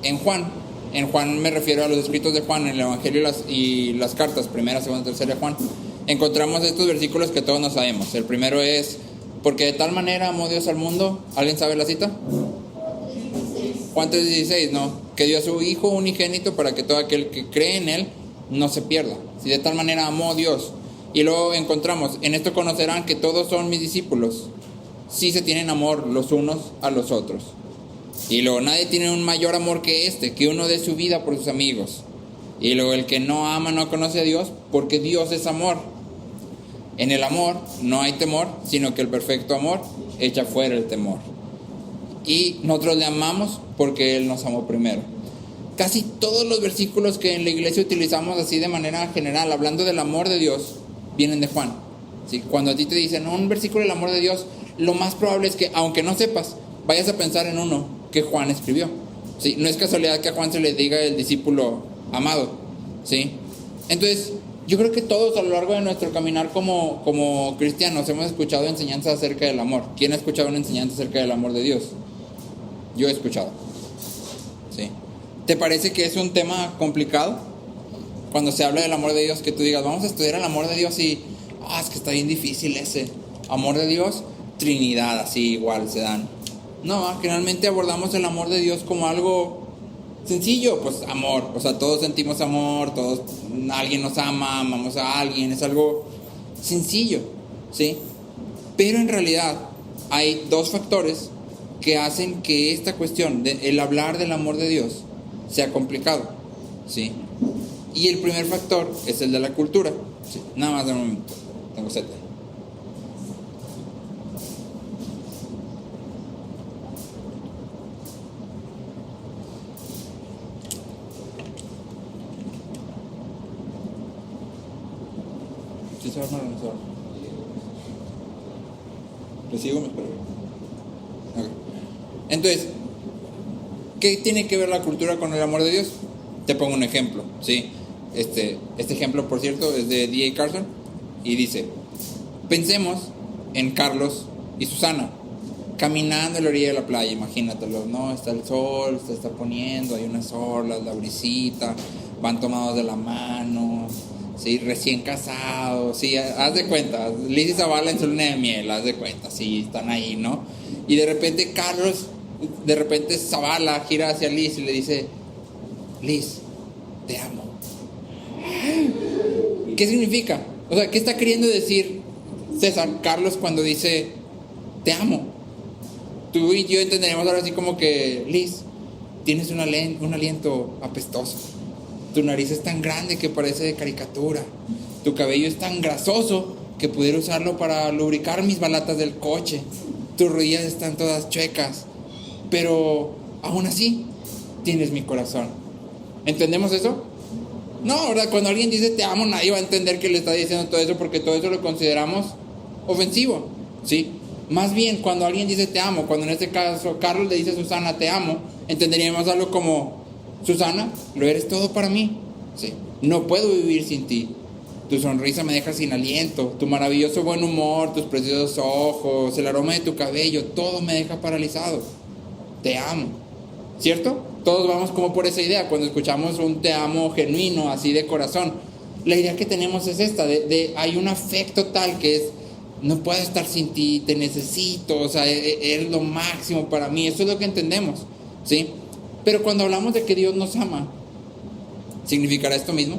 en Juan. En Juan me refiero a los escritos de Juan, en el Evangelio y las cartas, primera, segunda, tercera de Juan. Encontramos estos versículos que todos nos sabemos. El primero es, porque de tal manera amó Dios al mundo. ¿Alguien sabe la cita? Juan 3:16, ¿no? Que dio a su Hijo unigénito para que todo aquel que cree en Él no se pierda. Si de tal manera amó Dios. Y luego encontramos, en esto conocerán que todos son mis discípulos, si se tienen amor los unos a los otros. Y luego, nadie tiene un mayor amor que que uno dé su vida por sus amigos. Y luego, el que no ama no conoce a Dios, porque Dios es amor. En el amor no hay temor, sino que el perfecto amor echa fuera el temor. Y nosotros le amamos porque Él nos amó primero. Casi todos los versículos que en la iglesia utilizamos así de manera general, hablando del amor de Dios, vienen de Juan. ¿Sí? Cuando a ti te dicen un versículo del amor de Dios, lo más probable es que, aunque no sepas, vayas a pensar en uno que Juan escribió. ¿Sí? No es casualidad que a Juan se le diga el discípulo amado. ¿Sí? Entonces, yo creo que todos a lo largo de nuestro caminar como cristianos hemos escuchado enseñanzas acerca del amor. ¿Quién ha escuchado una enseñanza acerca del amor de Dios? Yo he escuchado. ¿Sí? ¿Te parece que es un tema complicado? Cuando se habla del amor de Dios, que tú digas, vamos a estudiar el amor de Dios y, es que está bien difícil ese. Amor de Dios, Trinidad, así igual se dan. No, generalmente abordamos el amor de Dios como algo sencillo, pues amor. O sea, todos sentimos amor, alguien nos ama, amamos a alguien, es algo sencillo, ¿sí? Pero en realidad hay dos factores que hacen que esta cuestión, el hablar del amor de Dios, sea complicado, ¿sí? Y el primer factor es el de la cultura. ¿Sí? Nada más de un momento, tengo sed. ¿Sí se va a armar o no se va a armar? ¿Le sigo? Me espero. Okay. Entonces, ¿qué tiene que ver la cultura con el amor de Dios? Te pongo un ejemplo, ¿sí? Este ejemplo, por cierto, es de D.A. Carson y dice, pensemos en Carlos y Susana caminando a la orilla de la playa, imagínatelo, ¿no? Está el sol, se está poniendo, hay unas olas, la brisita, van tomados de la mano, ¿sí? Recién casados, ¿sí? Haz de cuenta, Liz y Zavala en su luna de miel, haz de cuenta, sí, están ahí, ¿no? Y de repente Zavala gira hacia Liz y le dice, Liz, te amo. ¿Qué significa? O sea, ¿qué está queriendo decir Carlos cuando dice te amo? Tú y yo entenderemos ahora así como que, Liz, tienes un aliento apestoso. Tu nariz es tan grande que parece de caricatura. Tu cabello es tan grasoso que pudiera usarlo para lubricar mis balatas del coche. Tus rodillas están todas chuecas. Pero aún así, tienes mi corazón. ¿Entendemos eso? No, ¿verdad? Cuando alguien dice te amo, nadie va a entender que le está diciendo todo eso, porque todo eso lo consideramos ofensivo, ¿sí? Más bien, cuando alguien dice te amo, cuando en este caso Carlos le dice a Susana te amo, entenderíamos algo como, Susana, lo eres todo para mí, ¿sí? No puedo vivir sin ti. Tu sonrisa me deja sin aliento, tu maravilloso buen humor, tus preciosos ojos, el aroma de tu cabello, todo me deja paralizado. Te amo, ¿cierto? Todos vamos como por esa idea cuando escuchamos un te amo genuino, así de corazón. La idea que tenemos es esta, hay un afecto tal que es, no puedo estar sin ti, te necesito, o sea, eres lo máximo para mí, eso es lo que entendemos, ¿sí? Pero cuando hablamos de que Dios nos ama, ¿significará esto mismo?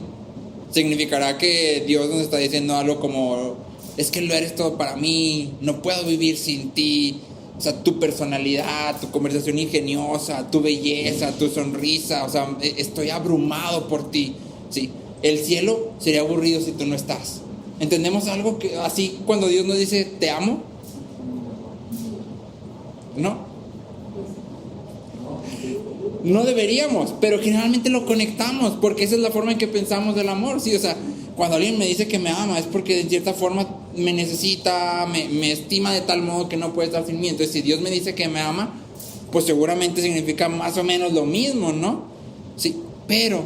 ¿Significará que Dios nos está diciendo algo como, es que lo eres todo para mí, no puedo vivir sin ti? O sea, tu personalidad, tu conversación ingeniosa, tu belleza, tu sonrisa, o sea, estoy abrumado por ti, ¿sí? El cielo sería aburrido si tú no estás. ¿Entendemos algo que así cuando Dios nos dice te amo? ¿No? No deberíamos, pero generalmente lo conectamos porque esa es la forma en que pensamos del amor, ¿sí? O sea, cuando alguien me dice que me ama es porque de cierta forma me necesita, me estima de tal modo que no puede estar sin mí. Entonces, si Dios me dice que me ama, pues seguramente significa más o menos lo mismo, ¿no? Sí, pero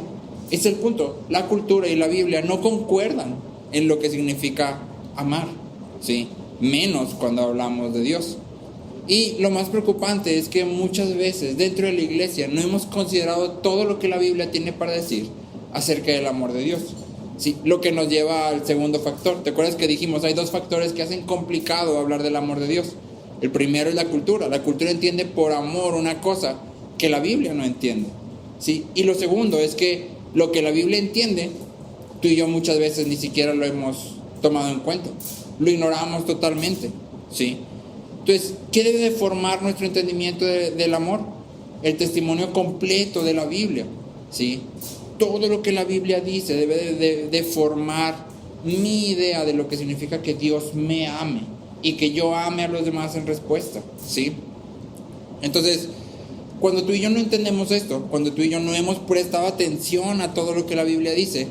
ese es el punto. La cultura y la Biblia no concuerdan en lo que significa amar, ¿sí? Menos cuando hablamos de Dios. Y lo más preocupante es que muchas veces dentro de la iglesia no hemos considerado todo lo que la Biblia tiene para decir acerca del amor de Dios. Sí, lo que nos lleva al segundo factor. ¿Te acuerdas que dijimos hay dos factores que hacen complicado hablar del amor de Dios? El primero es la cultura. La cultura entiende por amor una cosa que la Biblia no entiende. ¿Sí? Y lo segundo es que lo que la Biblia entiende, tú y yo muchas veces ni siquiera lo hemos tomado en cuenta. Lo ignoramos totalmente. ¿Sí? Entonces, ¿qué debe de formar nuestro entendimiento del amor? El testimonio completo de la Biblia. ¿Sí? Todo lo que la Biblia dice debe de formar mi idea de lo que significa que Dios me ame y que yo ame a los demás en respuesta. ¿Sí? Entonces, cuando tú y yo no entendemos esto, cuando tú y yo no hemos prestado atención a todo lo que la Biblia dice,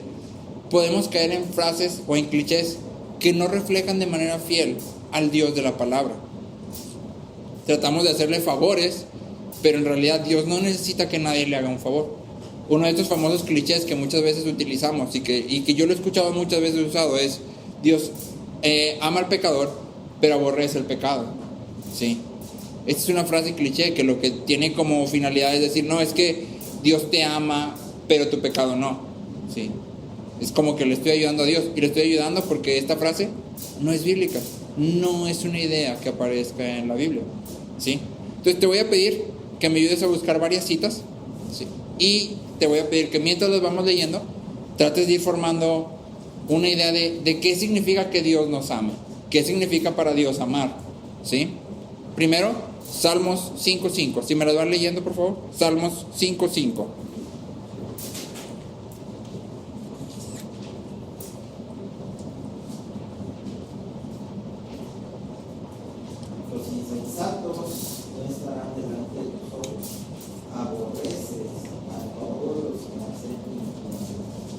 podemos caer en frases o en clichés que no reflejan de manera fiel al Dios de la palabra. Tratamos de hacerle favores, pero en realidad Dios no necesita que nadie le haga un favor. Uno de estos famosos clichés que muchas veces utilizamos y que yo lo he escuchado muchas veces usado es: Dios ama al pecador, pero aborrece el pecado. ¿Sí? Esta es una frase cliché que lo que tiene como finalidad es decir, no, es que Dios te ama, pero tu pecado no. ¿Sí? Es como que le estoy ayudando a Dios, y le estoy ayudando porque esta frase no es bíblica, no es una idea que aparezca en la Biblia. ¿Sí? Entonces te voy a pedir que me ayudes a buscar varias citas, ¿sí? Y te voy a pedir que mientras las vamos leyendo, trates de ir formando una idea de qué significa que Dios nos ame, qué significa para Dios amar. ¿Sí? Primero, Salmos 5:5. Si me las van leyendo, por favor. Salmos 5:5. Los insensatos no estarán delante de tus ojos. Aborreces a todos los que hacen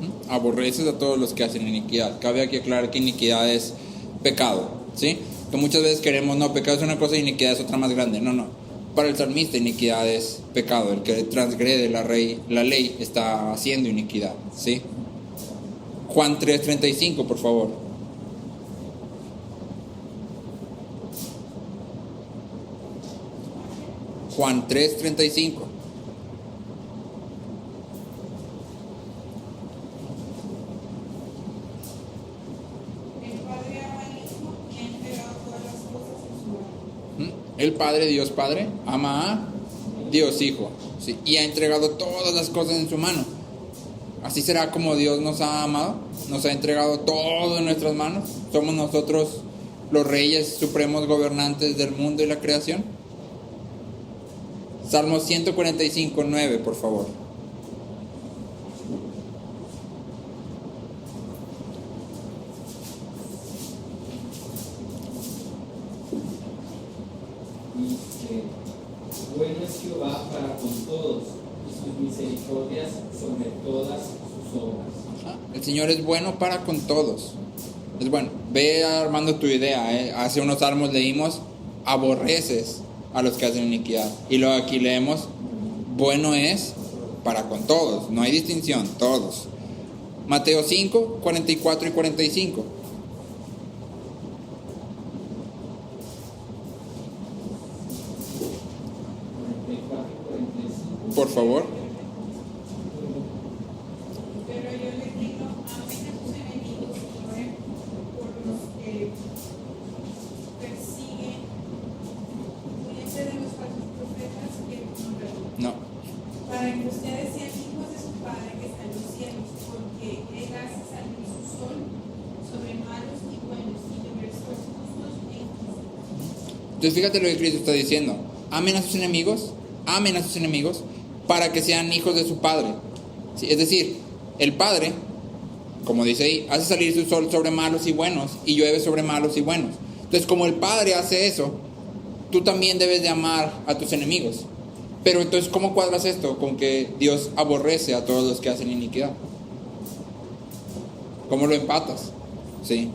iniquidad. Aborreces a todos los que hacen iniquidad. Cabe aquí aclarar que iniquidad es pecado. ¿Sí? Que muchas veces queremos, no, pecado es una cosa y iniquidad es otra más grande. No. Para el salmista, iniquidad es pecado. El que transgrede la ley está haciendo iniquidad. ¿Sí? Juan 3:35, por favor. Juan 3:35. El Padre, Dios Padre, ama a Dios Hijo, ¿sí? Y ha entregado todas las cosas en su mano. Así será como Dios nos ha amado, nos ha entregado todo en nuestras manos. Somos nosotros los reyes supremos gobernantes del mundo y la creación. Salmo 145:9, por favor. Dice: bueno es Jehová para con todos, y sus misericordias sobre todas sus obras. El Señor es bueno para con todos. Es bueno. Ve armando tu idea. Hace unos salmos leímos: aborreces a los que hacen iniquidad. Y luego aquí leemos: bueno es para con todos. No hay distinción, todos. Mateo 5:44 y 45. Por favor. Pero yo les digo, amen a sus enemigos y oren por los que persiguen. Cuídense de los falsos profetas que no perdonan. No. Para que ustedes sean hijos de su Padre que está en los cielos, porque Él hace salir su sol sobre malos y buenos y llover sobre justos e injustos. Entonces fíjate lo que Cristo está diciendo: amen a sus enemigos, para que sean hijos de su Padre. ¿Sí? Es decir, el Padre, como dice ahí, hace salir su sol sobre malos y buenos y llueve sobre malos y buenos. Entonces, como el Padre hace eso, tú también debes de amar a tus enemigos. Pero entonces, ¿cómo cuadras esto con que Dios aborrece a todos los que hacen iniquidad? ¿Cómo lo empatas? ¿Sí?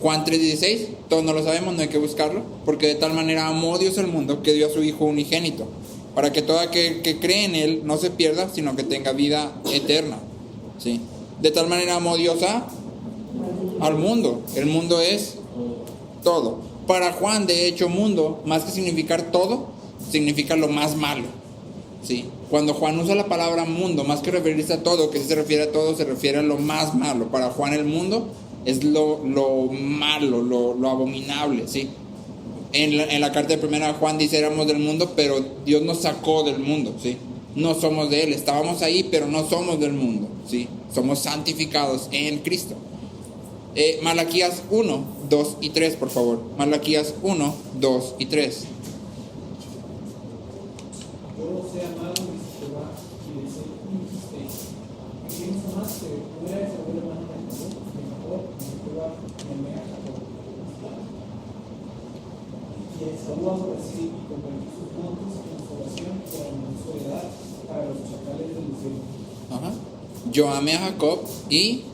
Juan 3:16, todos no lo sabemos, no hay que buscarlo, porque de tal manera amó Dios al mundo que dio a su Hijo unigénito, para que todo aquel que cree en Él no se pierda, sino que tenga vida eterna. ¿Sí? De tal manera amó Dios al mundo. El mundo es todo. Para Juan, de hecho, mundo, más que significar todo, significa lo más malo. ¿Sí? Cuando Juan usa la palabra mundo, más que referirse a todo, que si se refiere a todo, se refiere a lo más malo. Para Juan el mundo es lo malo, lo abominable, ¿sí? En la carta de primera de Juan dice éramos del mundo, pero Dios nos sacó del mundo, ¿sí? No somos de Él, estábamos ahí, pero no somos del mundo, ¿sí? Somos santificados en Cristo. Malaquías 1, 2 y 3, por favor. Malaquías 1, 2 y 3. Yo os he amado, dice Jehová, y dijisteis, ¿a quién amaste? ¿No era esa buena mano de Jacob? De Jehová, me a Jacob. Y Esaú aborrecí y convertí sus montes en desolación por la soledad para los chacales del desierto. Ajá. Yo amé a Jacob y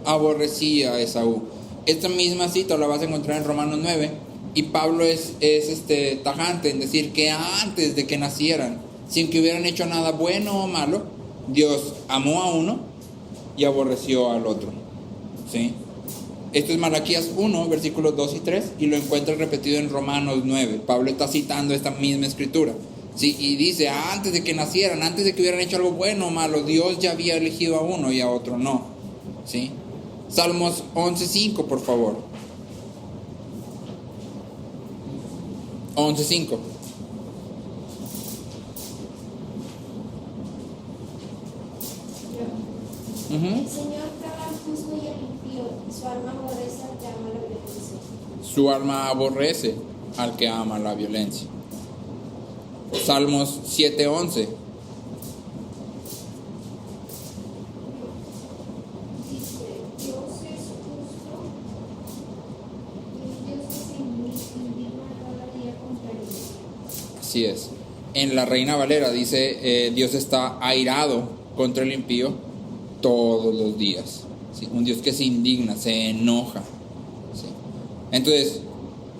aborrecí a Esaú. Esta misma cita la vas a encontrar en Romanos 9. Y Pablo es tajante en decir que antes de que nacieran, sin que hubieran hecho nada bueno o malo, Dios amó a uno y aborreció al otro. ¿Sí? Esto es Malaquías 1, versículos 2 y 3, y lo encuentras repetido en Romanos 9. Pablo está citando esta misma escritura. ¿Sí? Y dice, antes de que nacieran, antes de que hubieran hecho algo bueno o malo, Dios ya había elegido a uno y a otro no. ¿Sí? Salmos 11.5, por favor. 11.5. El Señor traba al justo y al impío, y su alma aborrece al que ama la violencia. Su alma aborrece al que ama la violencia. Salmos 7:11. Dice, Dios es justo, y Dios que se indigna cada día contra él. Así es. En la Reina Valera dice, Dios está airado contra el impío todos los días. ¿Sí? Un Dios que se indigna, se enoja. ¿Sí? Entonces,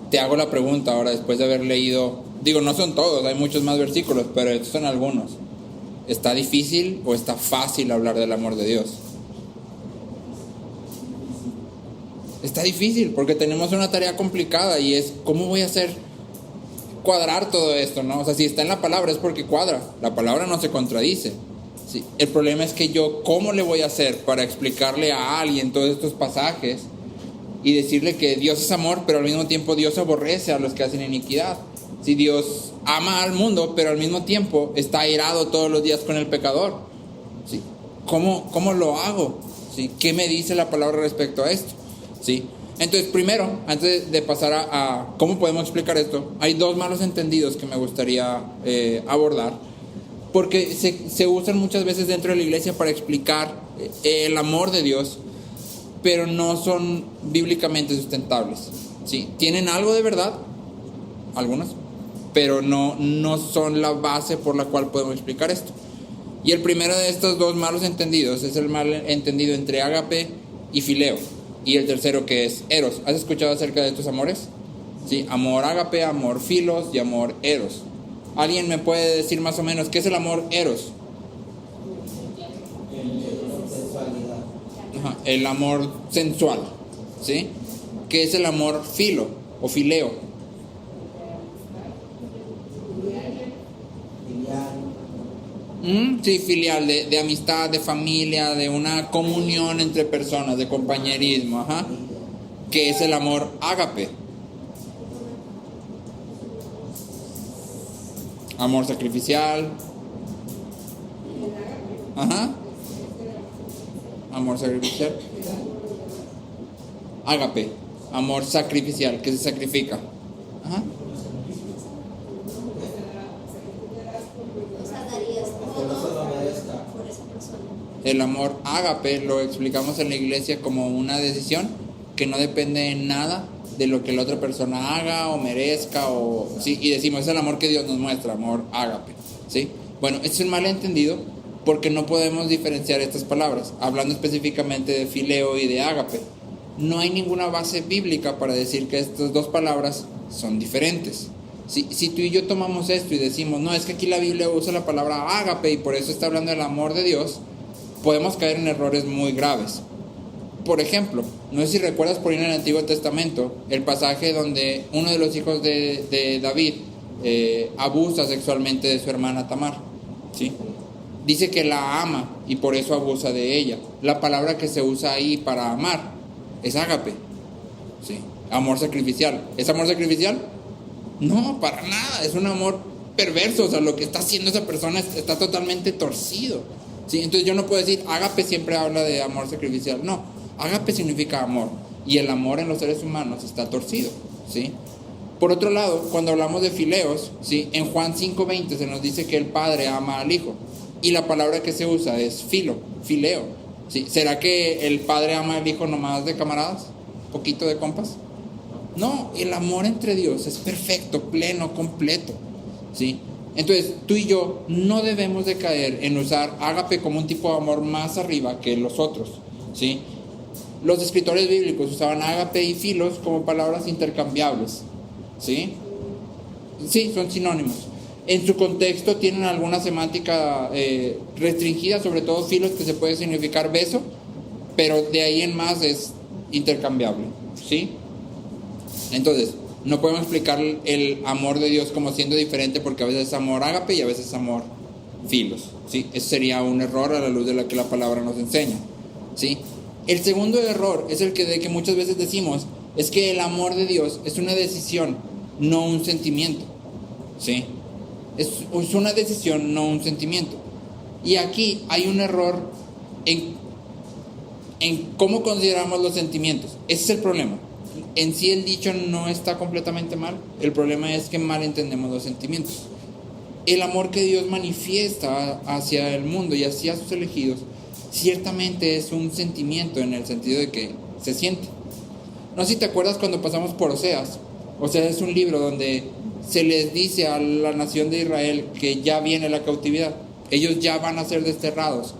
te hago la pregunta ahora, después de haber leído, digo, no son todos, hay muchos más versículos, pero estos son algunos. ¿Está difícil o está fácil hablar del amor de Dios? Está difícil porque tenemos una tarea complicada y es, ¿cómo voy a hacer cuadrar todo esto? ¿No? O sea, si está en la palabra es porque cuadra, la palabra no se contradice. ¿Sí? El problema es que yo, ¿cómo le voy a hacer para explicarle a alguien todos estos pasajes y decirle que Dios es amor, pero al mismo tiempo Dios aborrece a los que hacen iniquidad? Si Dios ama al mundo, pero al mismo tiempo está airado todos los días con el pecador. ¿Sí? ¿Cómo lo hago? ¿Sí? ¿Qué me dice la palabra respecto a esto? ¿Sí? Entonces, primero, antes de pasar a cómo podemos explicar esto, hay dos malos entendidos que me gustaría abordar, porque se usan muchas veces dentro de la iglesia para explicar el amor de Dios, pero no son bíblicamente sustentables. ¿Sí? Tienen algo de verdad, algunas, pero no son la base por la cual podemos explicar esto. Y el primero de estos dos malos entendidos es el mal entendido entre ágape y fileo. Y el tercero, que es eros. ¿Has escuchado acerca de estos amores? ¿Sí? Amor ágape, amor filos y amor eros. ¿Alguien me puede decir más o menos qué es el amor eros? Sensualidad. Ajá, el amor sensual. ¿Sí? ¿Qué es el amor filo o fileo? Filial. Sí, filial, de amistad, de familia, de una comunión entre personas, de compañerismo. Ajá. ¿Qué es el amor ágape? Amor sacrificial. Ajá. Amor sacrificial. Ágape. Amor sacrificial, que se sacrifica. Ajá. O sea, darías Que no se lo todo merezca. por esa persona. El amor ágape lo explicamos en la iglesia como una decisión que no depende en nada de lo que la otra persona haga o merezca, o sí, y decimos, es el amor que Dios nos muestra, amor ágape. ¿Sí? Bueno, este es el malentendido porque no podemos diferenciar estas palabras, hablando específicamente de fileo y de ágape. No hay ninguna base bíblica para decir que estas dos palabras son diferentes. Si tú y yo tomamos esto y decimos, no, es que aquí la Biblia usa la palabra ágape y por eso está hablando del amor de Dios, podemos caer en errores muy graves. Por ejemplo, no sé si recuerdas por ahí en el Antiguo Testamento el pasaje donde uno de los hijos de David abusa sexualmente de su hermana Tamar, ¿sí? Dice que la ama y por eso abusa de ella. La palabra que se usa ahí para amar es ágape, ¿sí? Amor sacrificial. ¿Es amor sacrificial? No, para nada. Es un amor perverso. O sea, lo que está haciendo esa persona está totalmente torcido, ¿sí? Entonces yo no puedo decir ágape siempre habla de amor sacrificial. No, ágape significa amor. Y el amor en los seres humanos está torcido, ¿sí? Por otro lado, cuando hablamos de fileos, ¿sí? En Juan 5:20 se nos dice que el padre ama al hijo. Y la palabra que se usa es fileo, ¿sí? ¿Será que el padre ama al hijo nomás de camaradas? ¿Poquito de compas? No, el amor entre Dios es perfecto, pleno, completo, ¿sí? Entonces, tú y yo no debemos de caer en usar ágape como un tipo de amor más arriba que los otros, ¿sí? Los escritores bíblicos usaban ágape y filos como palabras intercambiables, ¿sí? Sí, son sinónimos. En su contexto tienen alguna semántica restringida, sobre todo filos, que se puede significar beso, pero de ahí en más es intercambiable, ¿sí? Entonces, no podemos explicar el amor de Dios como siendo diferente, porque a veces es amor ágape y a veces es amor filos, ¿sí? Ese sería un error a la luz de la que la palabra nos enseña, ¿sí? El segundo error es el de que muchas veces decimos, es que el amor de Dios es una decisión, no un sentimiento, ¿sí? Es una decisión, no un sentimiento. Y aquí hay un error en cómo consideramos los sentimientos. Ese es el problema. En sí el dicho no está completamente mal. El problema es que mal entendemos los sentimientos. El amor que Dios manifiesta hacia el mundo y hacia sus elegidos ciertamente es un sentimiento, en el sentido de que se siente. No sé si te acuerdas cuando pasamos por Oseas. Oseas es un libro donde se les dice a la nación de Israel que ya viene la cautividad. Ellos ya van a ser desterrados.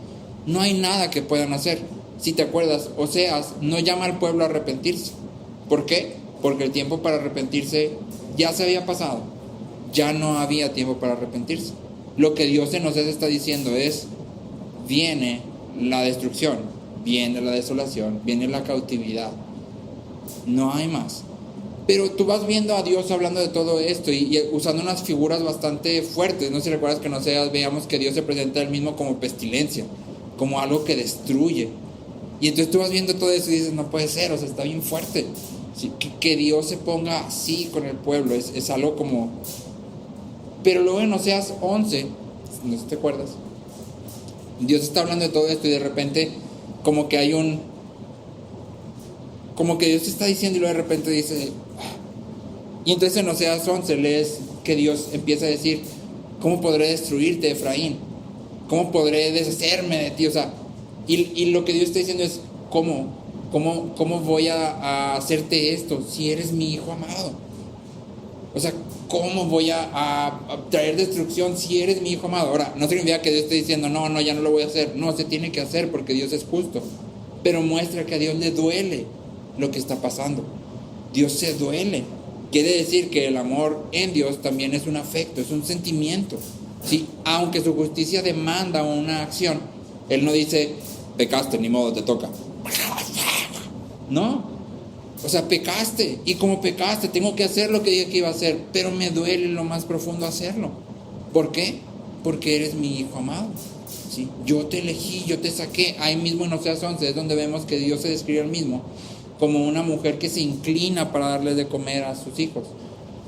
No hay nada que puedan hacer. Si te acuerdas, Oseas no llama al pueblo a arrepentirse. ¿Por qué? Porque el tiempo para arrepentirse ya se había pasado. Ya no había tiempo para arrepentirse. Lo que Dios en Oseas está diciendo es: viene la destrucción, viene la desolación, viene la cautividad. No hay más. Pero tú vas viendo a Dios hablando de todo esto y usando unas figuras bastante fuertes. No sé si recuerdas que en Oseas veíamos que Dios se presenta a él mismo como pestilencia, como algo que destruye. Y entonces tú vas viendo todo eso y dices, no puede ser, o sea, está bien fuerte. ¿Sí? Que Dios se ponga así con el pueblo, es algo como... Pero luego en Oseas 11, no sé si te acuerdas, Dios está hablando de todo esto y de repente como que hay como que Dios te está diciendo y luego de repente dice... Y entonces en Oseas 11 lees que Dios empieza a decir, ¿cómo podré destruirte, Efraín? ¿Cómo podré deshacerme de ti? O sea, y lo que Dios está diciendo es, ¿cómo voy a hacerte esto si eres mi hijo amado? O sea, ¿cómo voy a traer destrucción si eres mi hijo amado? Ahora, no significa que Dios esté diciendo, no, ya no lo voy a hacer. No, se tiene que hacer porque Dios es justo. Pero muestra que a Dios le duele lo que está pasando. Dios se duele. Quiere decir que el amor en Dios también es un afecto, es un sentimiento, ¿sí? Aunque su justicia demanda una acción, Él no dice, pecaste, ni modo, te toca. No, o sea, pecaste, y como pecaste, tengo que hacer lo que dije que iba a hacer, pero me duele en lo más profundo hacerlo. ¿Por qué? Porque eres mi hijo amado, ¿sí? Yo te elegí, yo te saqué. Ahí mismo en Oseas 11 es donde vemos que Dios se describe al mismo como una mujer que se inclina para darle de comer a sus hijos.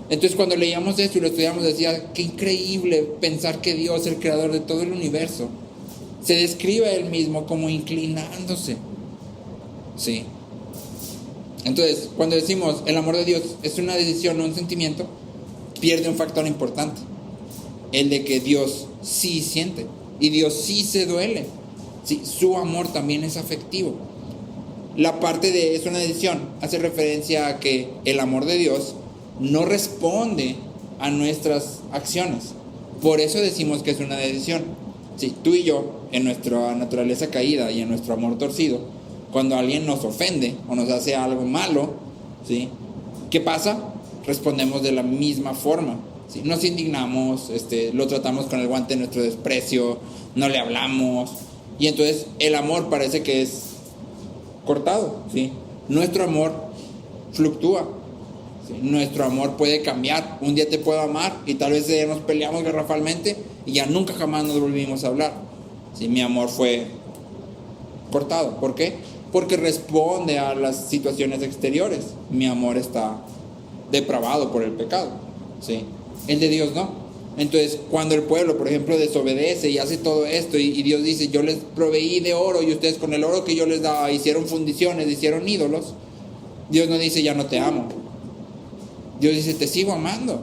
Entonces cuando leíamos esto y lo estudiamos decía, qué increíble pensar que Dios, el creador de todo el universo, se describe a Él mismo como inclinándose, ¿sí? Entonces cuando decimos el amor de Dios es una decisión, no un sentimiento, pierde un factor importante, el de que Dios sí siente y Dios sí se duele, ¿sí? Su amor también es afectivo. La parte de es una decisión hace referencia a que el amor de Dios no responde a nuestras acciones. Por eso decimos que es una decisión. Sí, tú y yo, en nuestra naturaleza caída y en nuestro amor torcido, cuando alguien nos ofende o nos hace algo malo, ¿sí? ¿Qué pasa? Respondemos de la misma forma, ¿sí? Nos indignamos, lo tratamos con el guante de nuestro desprecio, no le hablamos. Y entonces el amor parece que es cortado, ¿sí? Nuestro amor fluctúa, ¿sí? Nuestro amor puede cambiar. Un día te puedo amar y tal vez nos peleamos garrafalmente y ya nunca jamás nos volvimos a hablar, ¿sí? Mi amor fue cortado. ¿Por qué? Porque responde a las situaciones exteriores. Mi amor está depravado por el pecado, ¿sí? El de Dios no. Entonces, cuando el pueblo, por ejemplo, desobedece y hace todo esto, y Dios dice, yo les proveí de oro y ustedes con el oro que yo les daba hicieron fundiciones, hicieron ídolos, Dios no dice, ya no te amo. Dios dice, te sigo amando.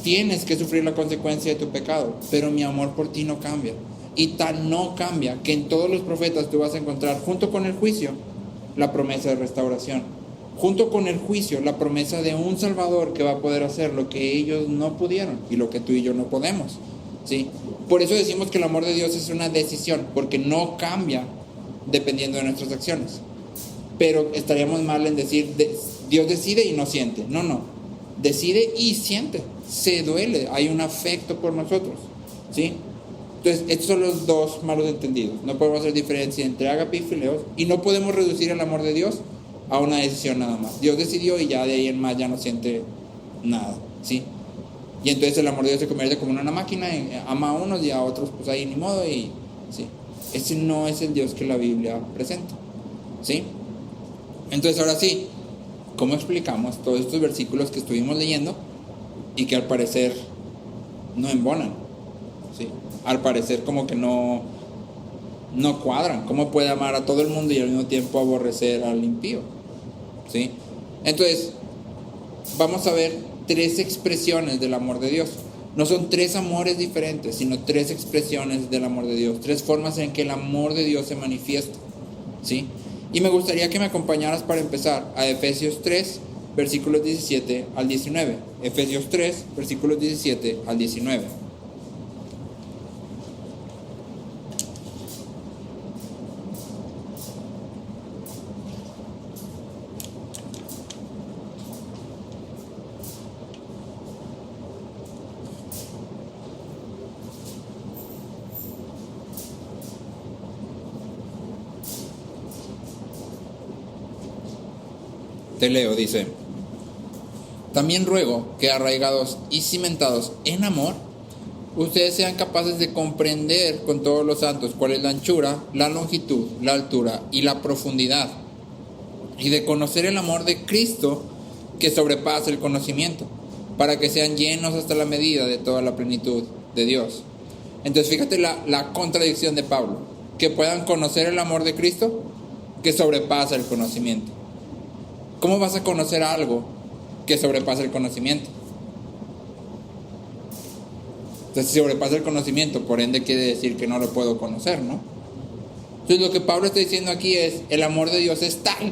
Tienes que sufrir la consecuencia de tu pecado, pero mi amor por ti no cambia. Y tan no cambia que en todos los profetas tú vas a encontrar, junto con el juicio, la promesa de restauración. Junto con el juicio, la promesa de un Salvador que va a poder hacer lo que ellos no pudieron y lo que tú y yo no podemos, ¿sí? Por eso decimos que el amor de Dios es una decisión, porque no cambia dependiendo de nuestras acciones. Pero estaríamos mal en decir, Dios decide y no siente. No. Decide y siente. Se duele. Hay un afecto por nosotros, ¿sí? Entonces, estos son los dos malos entendidos. No podemos hacer diferencia entre ágape y fileos, y no podemos reducir el amor de Dios a una decisión nada más. Dios decidió y ya de ahí en más ya no siente nada, ¿sí? Y entonces el amor de Dios se convierte como en una máquina, ama a unos y a otros pues ahí ni modo, y ¿sí? Ese no es el Dios que la Biblia presenta, ¿sí? Entonces ahora sí, ¿cómo explicamos todos estos versículos que estuvimos leyendo y que al parecer no embonan, ¿sí? Al parecer como que no cuadran? ¿Cómo puede amar a todo el mundo y al mismo tiempo aborrecer al impío? ¿Sí? Entonces, vamos a ver 3 expresiones del amor de Dios. No son 3 amores diferentes, sino 3 expresiones del amor de Dios, 3 formas en que el amor de Dios se manifiesta, ¿sí? Y me gustaría que me acompañaras para empezar a Efesios 3, versículos 17 al 19. Efesios 3, versículos 17 al 19. Te leo, dice: también ruego que arraigados y cimentados en amor, ustedes sean capaces de comprender con todos los santos cuál es la anchura, la longitud, la altura y la profundidad, y de conocer el amor de Cristo que sobrepasa el conocimiento, para que sean llenos hasta la medida de toda la plenitud de Dios. Entonces fíjate la contradicción de Pablo: que puedan conocer el amor de Cristo que sobrepasa el conocimiento. ¿Cómo vas a conocer algo que sobrepasa el conocimiento? Entonces, si sobrepasa el conocimiento, por ende quiere decir que no lo puedo conocer, ¿no? Entonces, lo que Pablo está diciendo aquí es: el amor de Dios es tal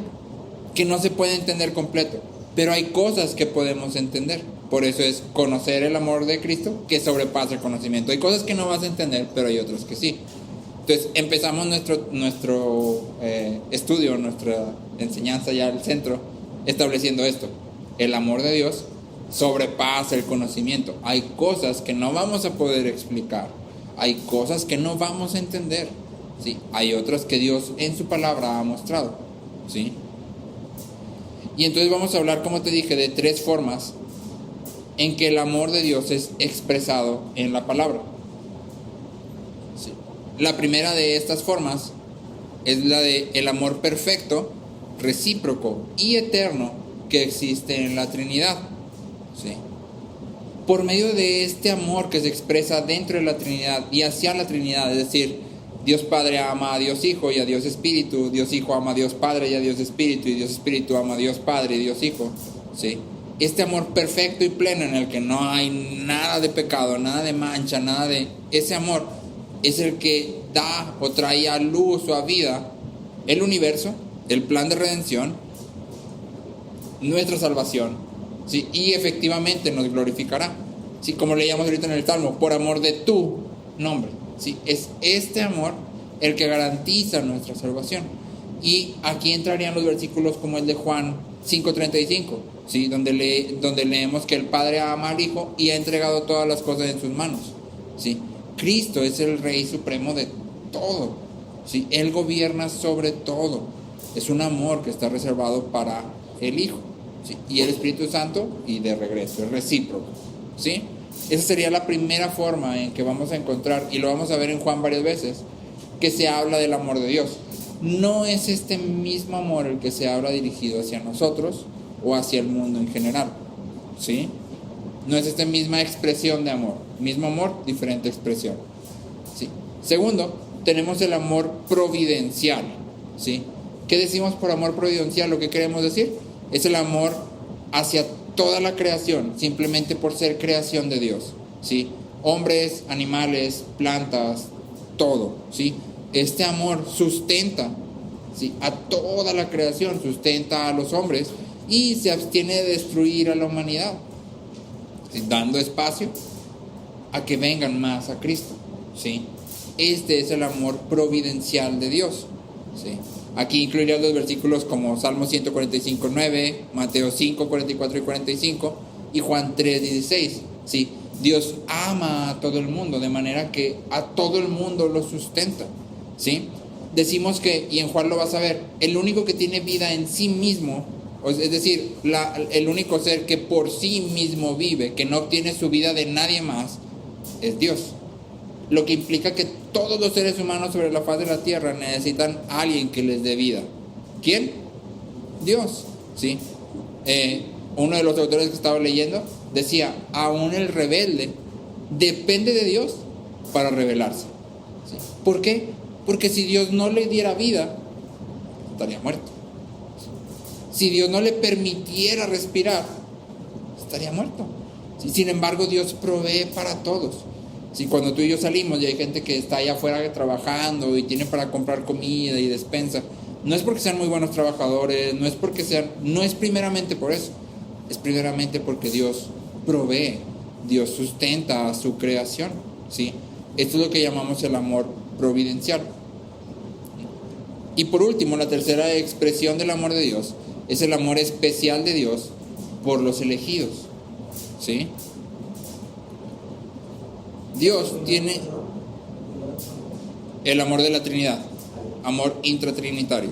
que no se puede entender completo, pero hay cosas que podemos entender. Por eso es conocer el amor de Cristo que sobrepasa el conocimiento. Hay cosas que no vas a entender, pero hay otras que sí. Entonces, empezamos nuestro estudio, nuestra enseñanza ya al centro, estableciendo esto: el amor de Dios sobrepasa el conocimiento. Hay cosas que no vamos a poder explicar, hay cosas que no vamos a entender, ¿sí? Hay otras que Dios en su palabra ha mostrado, ¿sí? Y entonces vamos a hablar, como te dije, de 3 formas en que el amor de Dios es expresado en la palabra, ¿sí? La primera de estas formas es la de el amor perfecto, recíproco y eterno que existe en la Trinidad, ¿sí? Por medio de este amor que se expresa dentro de la Trinidad y hacia la Trinidad, es decir, Dios Padre ama a Dios Hijo y a Dios Espíritu, Dios Hijo ama a Dios Padre y a Dios Espíritu, y Dios Espíritu ama a Dios Padre y Dios Hijo, ¿sí? Este amor perfecto y pleno en el que no hay nada de pecado, nada de mancha, nada de... Ese amor es el que da o trae a luz o a vida el universo, el plan de redención, nuestra salvación, ¿sí? Y efectivamente nos glorificará, ¿sí? Como leíamos ahorita en el Salmo: por amor de tu nombre, ¿sí? Es este amor el que garantiza nuestra salvación. Y aquí entrarían los versículos como el de Juan 5:35, ¿sí? Donde leemos que el Padre ama al Hijo y ha entregado todas las cosas en sus manos, ¿sí? Cristo es el Rey Supremo de todo, ¿sí? Él gobierna sobre todo. Es un amor que está reservado para el Hijo, ¿sí? Y el Espíritu Santo, y de regreso, es recíproco, ¿sí? Esa sería la primera forma en que vamos a encontrar, y lo vamos a ver en Juan varias veces, que se habla del amor de Dios. No es este mismo amor el que se habla dirigido hacia nosotros o hacia el mundo en general, ¿sí? No es esta misma expresión de amor. Mismo amor, diferente expresión, ¿sí? Segundo, tenemos el amor providencial, ¿sí? ¿Qué decimos por amor providencial? Lo que queremos decir es el amor hacia toda la creación, simplemente por ser creación de Dios, ¿sí? Hombres, animales, plantas, todo, ¿sí? Este amor sustenta, ¿sí?, a toda la creación, sustenta a los hombres y se abstiene de destruir a la humanidad, ¿sí?, dando espacio a que vengan más a Cristo, ¿sí? Este es el amor providencial de Dios, ¿sí? Aquí incluiría los versículos como Salmo 145:9, Mateo 5:44 y 45 y Juan 3:16, ¿sí? Dios ama a todo el mundo, de manera que a todo el mundo lo sustenta, ¿sí? Decimos que, y en Juan lo vas a ver, el único que tiene vida en sí mismo, es decir, el único ser que por sí mismo vive, que no obtiene su vida de nadie más, es Dios. Lo que implica que todos los seres humanos sobre la faz de la tierra necesitan a alguien que les dé vida. ¿Quién? Dios, ¿sí? Uno de los autores que estaba leyendo decía, aún el rebelde depende de Dios para rebelarse, ¿sí? ¿Por qué? Porque si Dios no le diera vida, estaría muerto. Si Dios no le permitiera respirar, estaría muerto, ¿sí? Sin embargo, Dios provee para todos. Si cuando tú y yo salimos y hay gente que está allá afuera trabajando y tiene para comprar comida y despensa, no es porque sean muy buenos trabajadores, no es primeramente por eso, es primeramente porque Dios provee, Dios sustenta a su creación, ¿sí? Esto es lo que llamamos el amor providencial. Y por último, la tercera expresión del amor de Dios es el amor especial de Dios por los elegidos, ¿sí? Dios tiene el amor de la Trinidad, amor intratrinitario,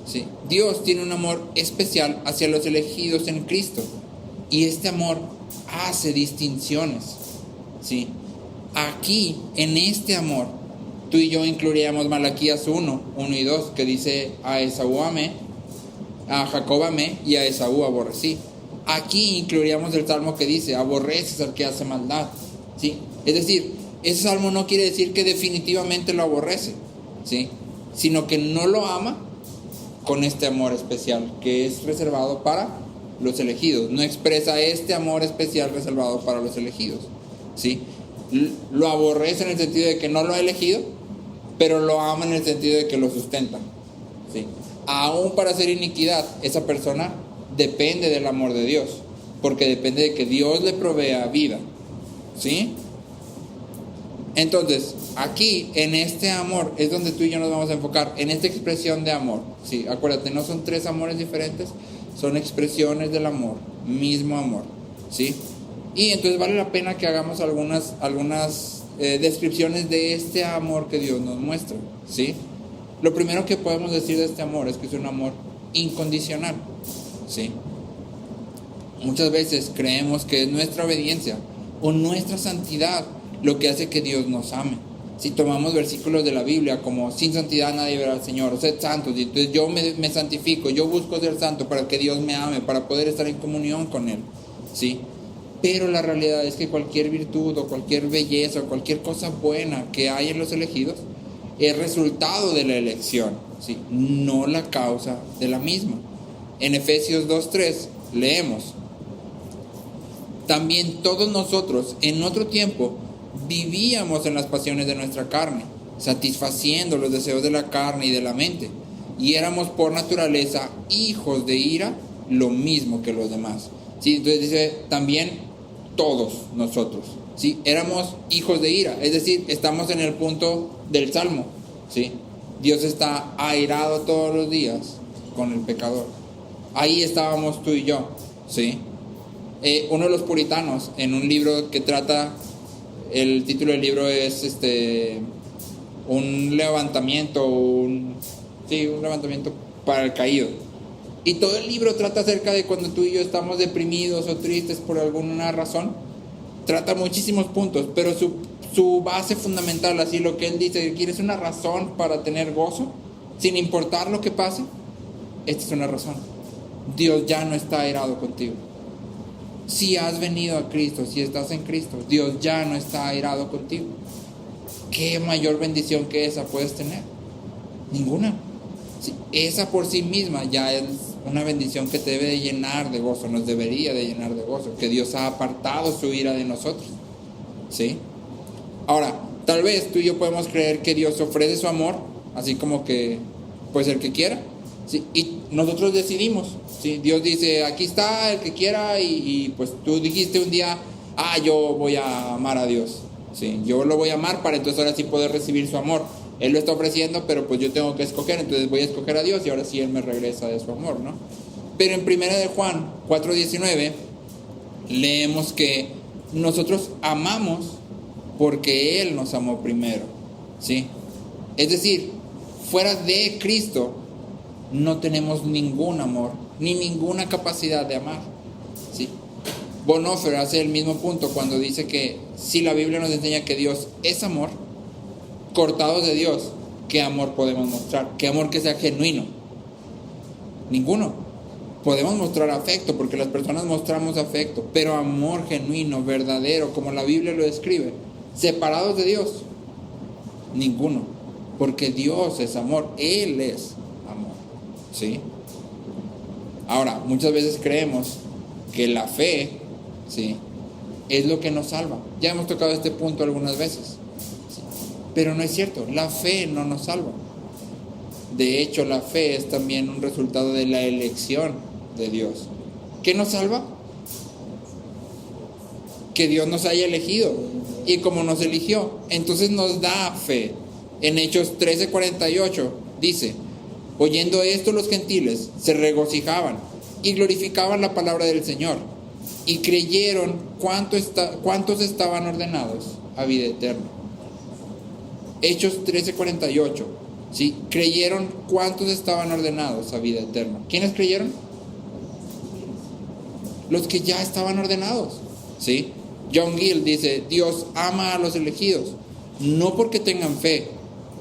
¿sí? Dios tiene un amor especial hacia los elegidos en Cristo, y este amor hace distinciones, ¿sí? Aquí, en este amor, tú y yo incluiríamos Malaquías 1 y 2, que dice, a Esaú amé, a Jacob amé y a Esaú aborrecí. Aquí incluiríamos el salmo que dice, aborreces al que hace maldad, ¿sí? Es decir, ese salmo no quiere decir que definitivamente lo aborrece, ¿sí?, sino que no lo ama con este amor especial que es reservado para los elegidos. No expresa este amor especial reservado para los elegidos, ¿sí? Lo aborrece en el sentido de que no lo ha elegido, pero lo ama en el sentido de que lo sustenta, ¿sí? Aún para hacer iniquidad, esa persona depende del amor de Dios, porque depende de que Dios le provea vida, ¿sí? Entonces, aquí en este amor es donde tú y yo nos vamos a enfocar, en esta expresión de amor, ¿sí? Acuérdate, no son tres amores diferentes, son expresiones del amor, mismo amor, ¿sí? Y entonces vale la pena que hagamos algunas descripciones de este amor que Dios nos muestra, ¿sí? Lo primero que podemos decir de este amor es que es un amor incondicional, ¿sí? Muchas veces creemos que es nuestra obediencia o nuestra santidad lo que hace que Dios nos ame. Si tomamos versículos de la Biblia como sin santidad nadie verá al Señor, o sed santos, y entonces yo me santifico, yo busco ser santo para que Dios me ame, para poder estar en comunión con Él, ¿sí? Pero la realidad es que cualquier virtud o cualquier belleza o cualquier cosa buena que hay en los elegidos es resultado de la elección, ¿sí?, no la causa de la misma. En Efesios 2:3 leemos, también todos nosotros en otro tiempo vivíamos en las pasiones de nuestra carne, satisfaciendo los deseos de la carne y de la mente, y éramos por naturaleza hijos de ira, lo mismo que los demás, ¿sí? Entonces dice, también todos nosotros, ¿sí?, éramos hijos de ira, es decir, estamos en el punto del Salmo, ¿sí? Dios está airado todos los días con el pecador. Ahí estábamos tú y yo, ¿sí? Uno de los puritanos, en un libro que trata, el título del libro es un levantamiento, un levantamiento para el caído. Y todo el libro trata acerca de cuando tú y yo estamos deprimidos o tristes por alguna razón. Trata muchísimos puntos, pero su base fundamental, así lo que él dice, ¿quieres una razón para tener gozo? Sin importar lo que pase, esta es una razón. Dios ya no está airado contigo. Si has venido a Cristo, si estás en Cristo, Dios ya no está airado contigo. ¿Qué mayor bendición que esa puedes tener? Ninguna. Sí, esa por sí misma ya es una bendición que te debe de llenar de gozo, nos debería de llenar de gozo, que Dios ha apartado su ira de nosotros. ¿Sí? Ahora, tal vez tú y yo podemos creer que Dios ofrece su amor, así como que, pues el que quiera, ¿sí? Y nosotros decidimos, ¿sí? Dios dice, aquí está el que quiera, y pues tú dijiste un día, yo voy a amar a Dios, ¿sí? Yo lo voy a amar para entonces ahora sí poder recibir su amor. Él lo está ofreciendo, pero pues yo tengo que escoger, entonces voy a escoger a Dios y ahora sí Él me regresa de su amor, ¿no? Pero en 1 de Juan 4:19 leemos que nosotros amamos porque Él nos amó primero, ¿sí? Es decir, fuera de Cristo no tenemos ningún amor, ni ninguna capacidad de amar, ¿sí? Bonhoeffer hace el mismo punto cuando dice que si la Biblia nos enseña que Dios es amor, cortados de Dios, ¿qué amor podemos mostrar? ¿Qué amor que sea genuino? Ninguno. Podemos mostrar afecto, porque las personas mostramos afecto, pero amor genuino, verdadero, como la Biblia lo describe, separados de Dios, ninguno. Porque Dios es amor, Él es amor. ¿Sí? Ahora, muchas veces creemos que la fe, ¿sí?, es lo que nos salva. Ya hemos tocado este punto algunas veces. Pero no es cierto, la fe no nos salva. De hecho, la fe es también un resultado de la elección de Dios. ¿Qué nos salva? Que Dios nos haya elegido. Y como nos eligió, entonces nos da fe. En Hechos 13:48 dice, oyendo esto los gentiles se regocijaban y glorificaban la palabra del Señor. Y creyeron cuántos estaban ordenados a vida eterna. Hechos 13:48, ¿sí? Creyeron cuántos estaban ordenados a vida eterna. ¿Quiénes creyeron? Los que ya estaban ordenados, ¿sí? John Gill dice, Dios ama a los elegidos, no porque tengan fe,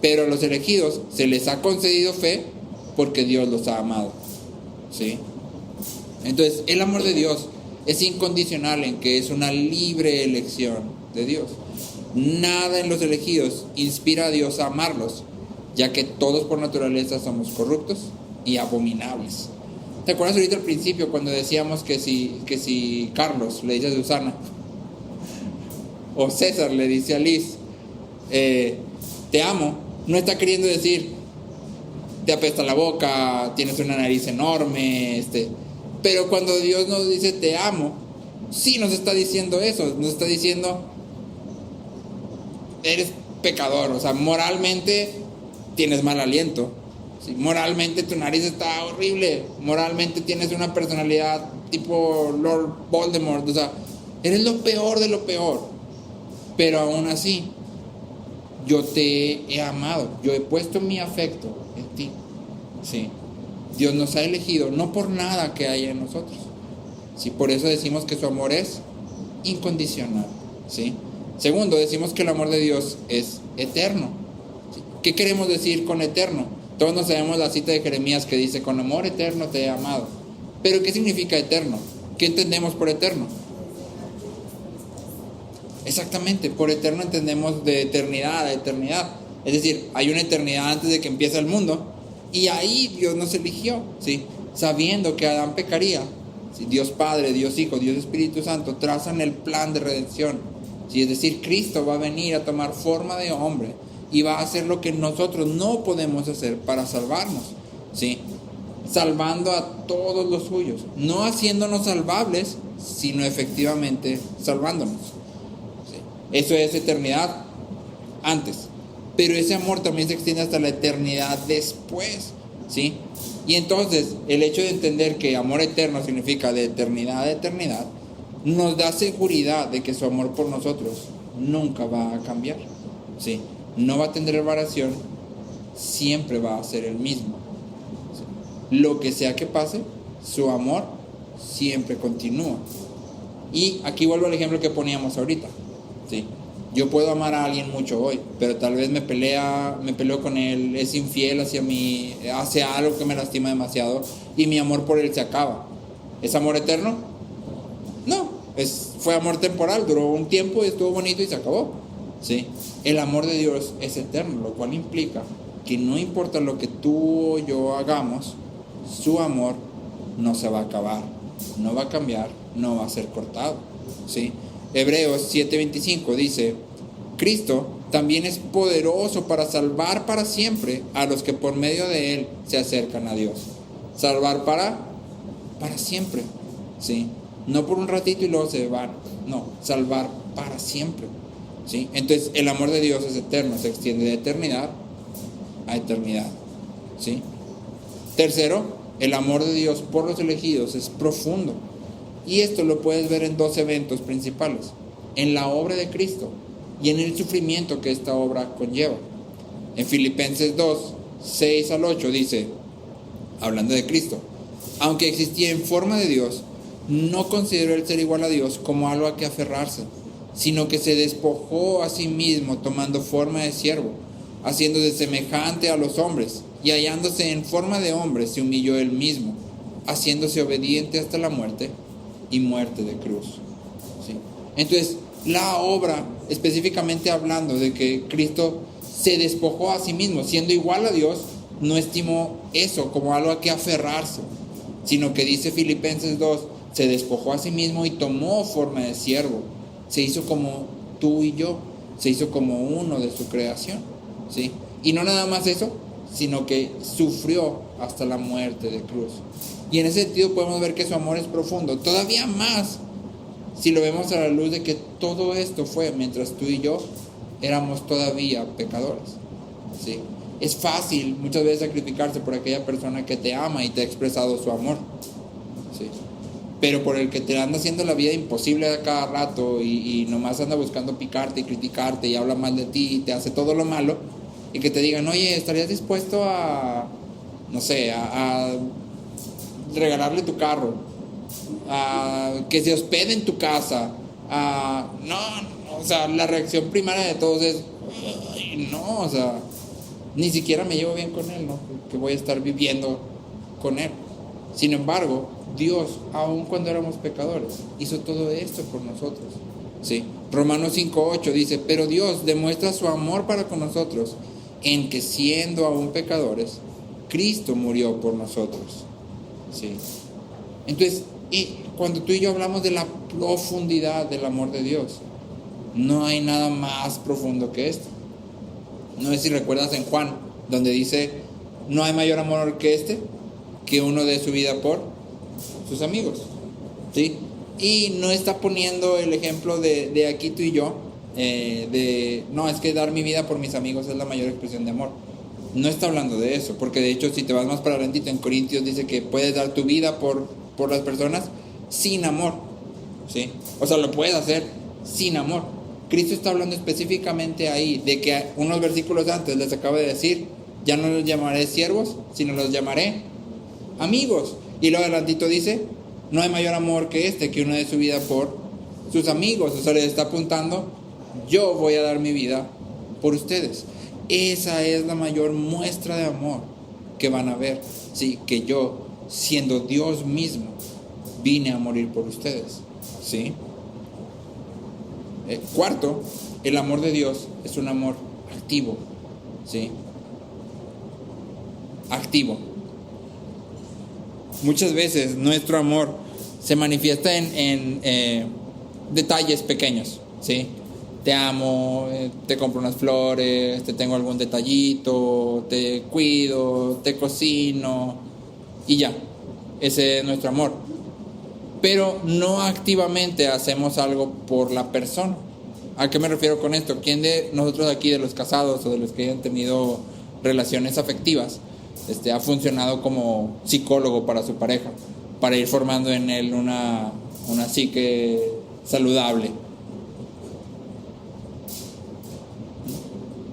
pero a los elegidos se les ha concedido fe porque Dios los ha amado, ¿sí? Entonces, el amor de Dios es incondicional en que es una libre elección de Dios. Nada en los elegidos inspira a Dios a amarlos, ya que todos por naturaleza somos corruptos y abominables. ¿Te acuerdas ahorita al principio cuando decíamos que si Carlos le dice a Susana o César le dice a Liz, te amo, no está queriendo decir te apesta la boca, tienes una nariz enorme, pero cuando Dios nos dice te amo, sí nos está diciendo eso, nos está diciendo eres pecador, o sea, moralmente tienes mal aliento, ¿sí? Moralmente tu nariz está horrible, moralmente tienes una personalidad tipo Lord Voldemort, o sea, eres lo peor de lo peor, pero aún así yo te he amado, yo he puesto mi afecto en ti, ¿sí? Dios nos ha elegido no por nada que haya en nosotros, ¿sí? Por eso decimos que su amor es incondicional, ¿sí? Segundo, decimos que el amor de Dios es eterno. ¿Qué queremos decir con eterno? Todos nos sabemos la cita de Jeremías que dice, con amor eterno te he amado. Pero ¿qué significa eterno? ¿Qué entendemos por eterno? Exactamente, por eterno entendemos de eternidad a eternidad. Es decir, hay una eternidad antes de que empiece el mundo y ahí Dios nos eligió, ¿sí? Sabiendo que Adán pecaría, ¿sí? Dios Padre, Dios Hijo, Dios Espíritu Santo trazan el plan de redención. Sí, es decir, Cristo va a venir a tomar forma de hombre y va a hacer lo que nosotros no podemos hacer para salvarnos, ¿sí? Salvando a todos los suyos, no haciéndonos salvables, sino efectivamente salvándonos, ¿sí? Eso es eternidad antes, pero ese amor también se extiende hasta la eternidad después, ¿sí? Y entonces el hecho de entender que amor eterno significa de eternidad a eternidad nos da seguridad de que su amor por nosotros nunca va a cambiar, ¿sí? no va a tener variación, siempre va a ser el mismo. Lo que sea que pase, su amor siempre continúa. Y aquí vuelvo al ejemplo que poníamos ahorita, ¿sí? Yo puedo amar a alguien mucho hoy, pero tal vez me peleo con él, es infiel hacia mí, hace algo que me lastima demasiado y mi amor por él se acaba. ¿Es amor eterno? No, fue amor temporal, duró un tiempo y estuvo bonito y se acabó, ¿sí? El amor de Dios es eterno, lo cual implica que no importa lo que tú o yo hagamos, su amor no se va a acabar, no va a cambiar, no va a ser cortado, ¿sí? Hebreos 7:25 dice: Cristo también es poderoso para salvar para siempre a los que por medio de Él se acercan a Dios. Salvar para siempre, ¿sí? No por un ratito y luego se van, no, salvar para siempre, ¿sí? Entonces el amor de Dios es eterno, se extiende de eternidad a eternidad, ¿sí? Tercero, el amor de Dios por los elegidos es profundo. Y esto lo puedes ver en dos eventos principales: en la obra de Cristo y en el sufrimiento que esta obra conlleva. En Filipenses 2:6-8 dice, hablando de Cristo: aunque existía en forma de Dios, no consideró el ser igual a Dios como algo a que aferrarse, sino que se despojó a sí mismo, tomando forma de siervo, haciéndose semejante a los hombres, y hallándose en forma de hombre, se humilló él mismo, haciéndose obediente hasta la muerte y muerte de cruz, ¿sí? Entonces, la obra, específicamente hablando de que Cristo se despojó a sí mismo, siendo igual a Dios, no estimó eso como algo a que aferrarse, sino que dice Filipenses 2, se despojó a sí mismo y tomó forma de siervo, se hizo como tú y yo, se hizo como uno de su creación, ¿sí? Y no nada más eso, sino que sufrió hasta la muerte de cruz. Y en ese sentido podemos ver que su amor es profundo, todavía más si lo vemos a la luz de que todo esto fue mientras tú y yo éramos todavía pecadores, ¿sí? Es fácil muchas veces sacrificarse por aquella persona que te ama y te ha expresado su amor, ¿sí? Pero por el que te anda haciendo la vida imposible a cada rato y nomás anda buscando picarte y criticarte y habla mal de ti y te hace todo lo malo, y que te digan: oye, ¿estarías dispuesto a, no sé, a regalarle tu carro, a que se hospede en tu casa, no, o sea, la reacción primaria de todos es: no, o sea, ni siquiera me llevo bien con él, ¿no? Que voy a estar viviendo con él. Sin embargo, Dios, aun cuando éramos pecadores, hizo todo esto por nosotros, ¿sí? Romanos 5:8 dice: pero Dios demuestra su amor para con nosotros en que, siendo aún pecadores, Cristo murió por nosotros, ¿sí? Entonces, cuando tú y yo hablamos de la profundidad del amor de Dios, no hay nada más profundo que esto. No sé si recuerdas en Juan, donde dice: no hay mayor amor que este, que uno dé su vida por sus amigos, ¿sí? Y no está poniendo el ejemplo de aquí tú y yo, no, es que dar mi vida por mis amigos es la mayor expresión de amor. No está hablando de eso, porque de hecho, si te vas más para adelante, en Corintios dice que puedes dar tu vida por las personas sin amor, ¿sí? O sea, lo puedes hacer sin amor. Cristo está hablando específicamente ahí de que unos versículos antes les acaba de decir: ya no los llamaré siervos, sino los llamaré amigos. Y luego adelantito dice: no hay mayor amor que este, que uno dé su vida por sus amigos. O sea, les está apuntando: yo voy a dar mi vida por ustedes. Esa es la mayor muestra de amor que van a ver, ¿sí? Que yo, siendo Dios mismo, vine a morir por ustedes, ¿sí? Cuarto, el amor de Dios es un amor activo, ¿sí? Activo. Muchas veces nuestro amor se manifiesta en detalles pequeños, ¿sí? Te amo, te compro unas flores, te tengo algún detallito, te cuido, te cocino y ya. Ese es nuestro amor. Pero no activamente hacemos algo por la persona. ¿A qué me refiero con esto? ¿Quién de nosotros aquí, de los casados o de los que hayan tenido relaciones afectivas, ha funcionado como psicólogo para su pareja, para ir formando en él una psique saludable?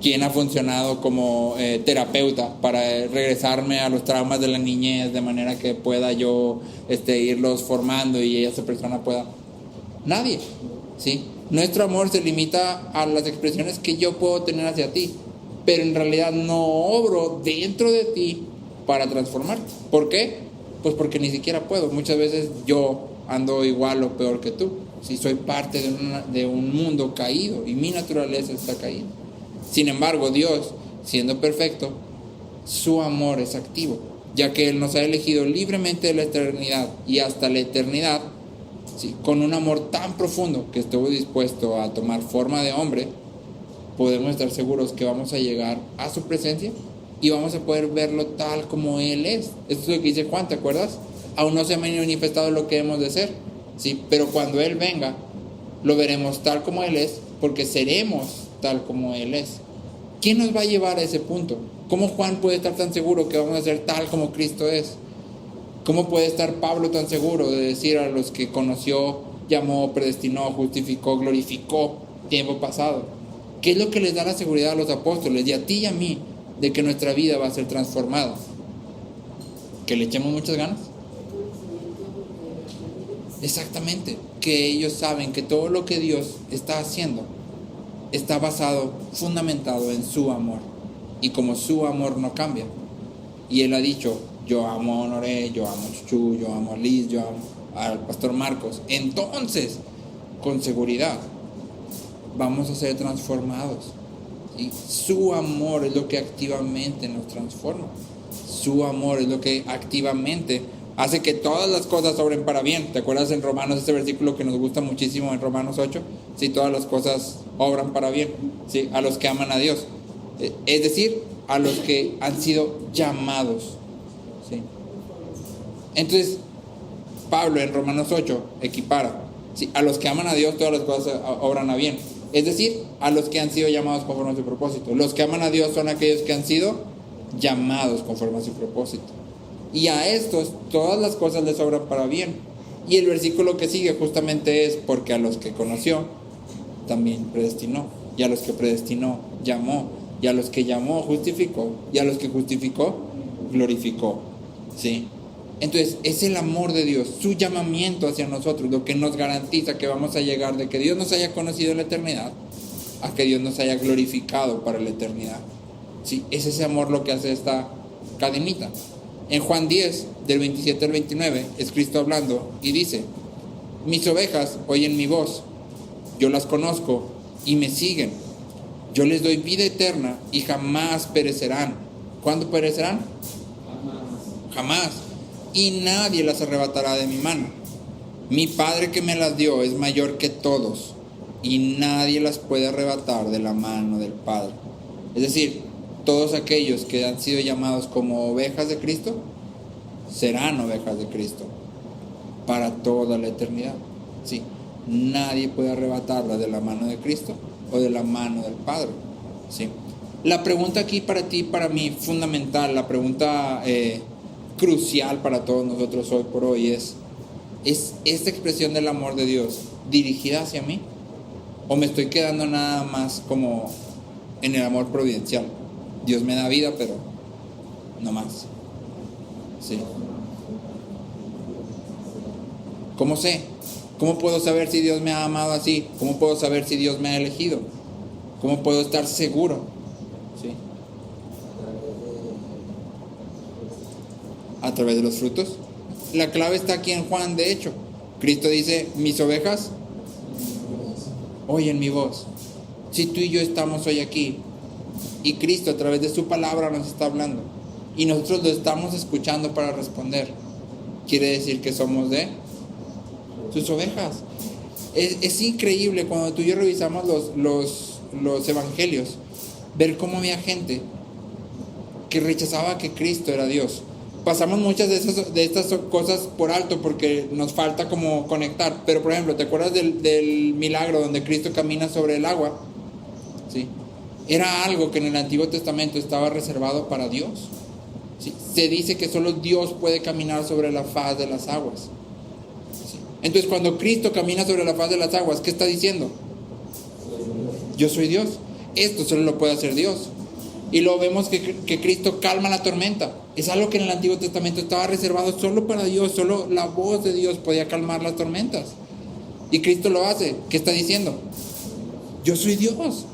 ¿Quién ha funcionado como terapeuta para regresarme a los traumas de la niñez de manera que pueda yo irlos formando y esa persona pueda? Nadie, ¿sí? Nuestro amor se limita a las expresiones que yo puedo tener hacia ti, pero en realidad no obro dentro de ti para transformarte. ¿Por qué? Pues porque ni siquiera puedo. Muchas veces yo ando igual o peor que tú. Si soy parte de un mundo caído y mi naturaleza está caída. Sin embargo, Dios, siendo perfecto, su amor es activo, ya que Él nos ha elegido libremente de la eternidad y hasta la eternidad, ¿sí? Con un amor tan profundo que estuvo dispuesto a tomar forma de hombre, podemos estar seguros que vamos a llegar a su presencia y vamos a poder verlo tal como Él es. Esto es lo que dice Juan, ¿te acuerdas? Aún no se ha manifestado lo que hemos de ser, ¿sí? Pero cuando Él venga, lo veremos tal como Él es, porque seremos tal como Él es. ¿Quién nos va a llevar a ese punto? ¿Cómo Juan puede estar tan seguro que vamos a ser tal como Cristo es? ¿Cómo puede estar Pablo tan seguro de decir a los que conoció, llamó, predestinó, justificó, glorificó tiempo pasado? ¿Qué es lo que les da la seguridad a los apóstoles y a ti y a mí de que nuestra vida va a ser transformada? ¿Que le echemos muchas ganas? Exactamente, que ellos saben que todo lo que Dios está haciendo está basado, fundamentado en su amor. Y como su amor no cambia, y Él ha dicho, yo amo a Honoré, yo amo a Chuchu, yo amo a Liz, yo amo al pastor Marcos, entonces, con seguridad, vamos a ser transformados. ¿Sí? Su amor es lo que activamente nos transforma. Su amor es lo que activamente hace que todas las cosas obren para bien. ¿Te acuerdas en Romanos, ese versículo que nos gusta muchísimo en Romanos 8? Sí, todas las cosas obran para bien, ¿sí? A los que aman a Dios. Es decir, a los que han sido llamados, ¿sí? Entonces, Pablo en Romanos 8 equipara, ¿sí? A los que aman a Dios todas las cosas obran a bien. Es decir, a los que han sido llamados conforme a su propósito. Los que aman a Dios son aquellos que han sido llamados conforme a su propósito. Y a estos todas las cosas les obran para bien. Y el versículo que sigue justamente es porque a los que conoció también predestinó, y a los que predestinó llamó, y a los que llamó justificó, y a los que justificó glorificó, ¿sí? Entonces es el amor de Dios, su llamamiento hacia nosotros, lo que nos garantiza que vamos a llegar de que Dios nos haya conocido en la eternidad a que Dios nos haya glorificado para la eternidad, ¿sí? Es ese amor lo que hace esta cadenita. En Juan 10, del 27 al 29, es Cristo hablando y dice, mis ovejas oyen mi voz, yo las conozco y me siguen, yo les doy vida eterna y jamás perecerán. ¿Cuándo perecerán? Jamás. Y nadie las arrebatará de mi mano. Mi Padre que me las dio es mayor que todos y nadie las puede arrebatar de la mano del Padre. Es decir, todos aquellos que han sido llamados como ovejas de Cristo serán ovejas de Cristo para toda la eternidad, ¿sí? Nadie puede arrebatarla de la mano de Cristo o de la mano del Padre, ¿sí? La pregunta aquí para ti, para mí, fundamental, la pregunta crucial para todos nosotros hoy por hoy ¿es esta expresión del amor de Dios dirigida hacia mí? ¿O me estoy quedando nada más como en el amor providencial? Dios me da vida, pero no más, ¿sí? ¿Cómo sé? ¿Cómo puedo saber si Dios me ha amado así? ¿Cómo puedo saber si Dios me ha elegido? ¿Cómo puedo estar seguro? ¿Sí? A través de los frutos. La clave está aquí en Juan, de hecho. Cristo dice, mis ovejas oyen mi voz. Si tú y yo estamos hoy aquí y Cristo a través de su palabra nos está hablando y nosotros lo estamos escuchando para responder, quiere decir que somos de sus ovejas. Es increíble cuando tú y yo revisamos los evangelios, ver cómo había gente que rechazaba que Cristo era Dios. Pasamos muchas de estas cosas por alto porque nos falta como conectar. Pero por ejemplo, ¿te acuerdas del milagro donde Cristo camina sobre el agua? ¿Sí? Era algo que en el Antiguo Testamento estaba reservado para Dios, ¿sí? Se dice que solo Dios puede caminar sobre la faz de las aguas, ¿sí? Entonces cuando Cristo camina sobre la faz de las aguas, ¿qué está diciendo? Yo soy Dios. Esto solo lo puede hacer Dios. Y luego vemos que Cristo calma la tormenta. Es algo que en el Antiguo Testamento estaba reservado solo para Dios. Solo la voz de Dios podía calmar las tormentas. Y Cristo lo hace. ¿Qué está diciendo? Yo soy Dios.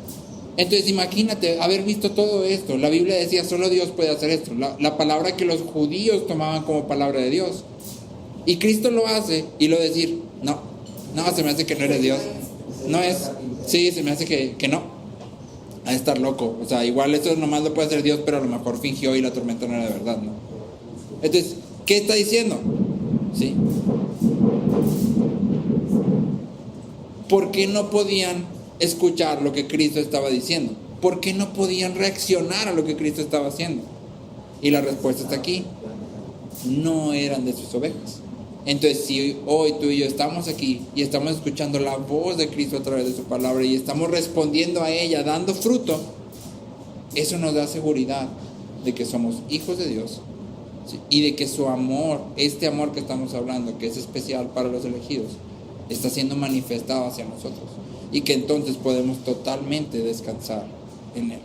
Entonces imagínate haber visto todo esto. La Biblia decía solo Dios puede hacer esto. La palabra que los judíos tomaban como palabra de Dios. Y Cristo lo hace y lo decir, no, se me hace que no eres Dios. No es, sí, se me hace que no. A estar loco. O sea, igual eso nomás lo puede hacer Dios, pero a lo mejor fingió y la tormenta no era de verdad, ¿no? Entonces, ¿qué está diciendo? ¿Sí? ¿Por qué no podían escuchar lo que Cristo estaba diciendo? ¿Por qué no podían reaccionar a lo que Cristo estaba haciendo? Y la respuesta está aquí. No eran de sus ovejas. Entonces, si hoy tú y yo estamos aquí y estamos escuchando la voz de Cristo a través de su palabra y estamos respondiendo a ella, dando fruto, eso nos da seguridad de que somos hijos de Dios, ¿sí? Y de que su amor, este amor que estamos hablando, que es especial para los elegidos, está siendo manifestado hacia nosotros y que entonces podemos totalmente descansar en Él.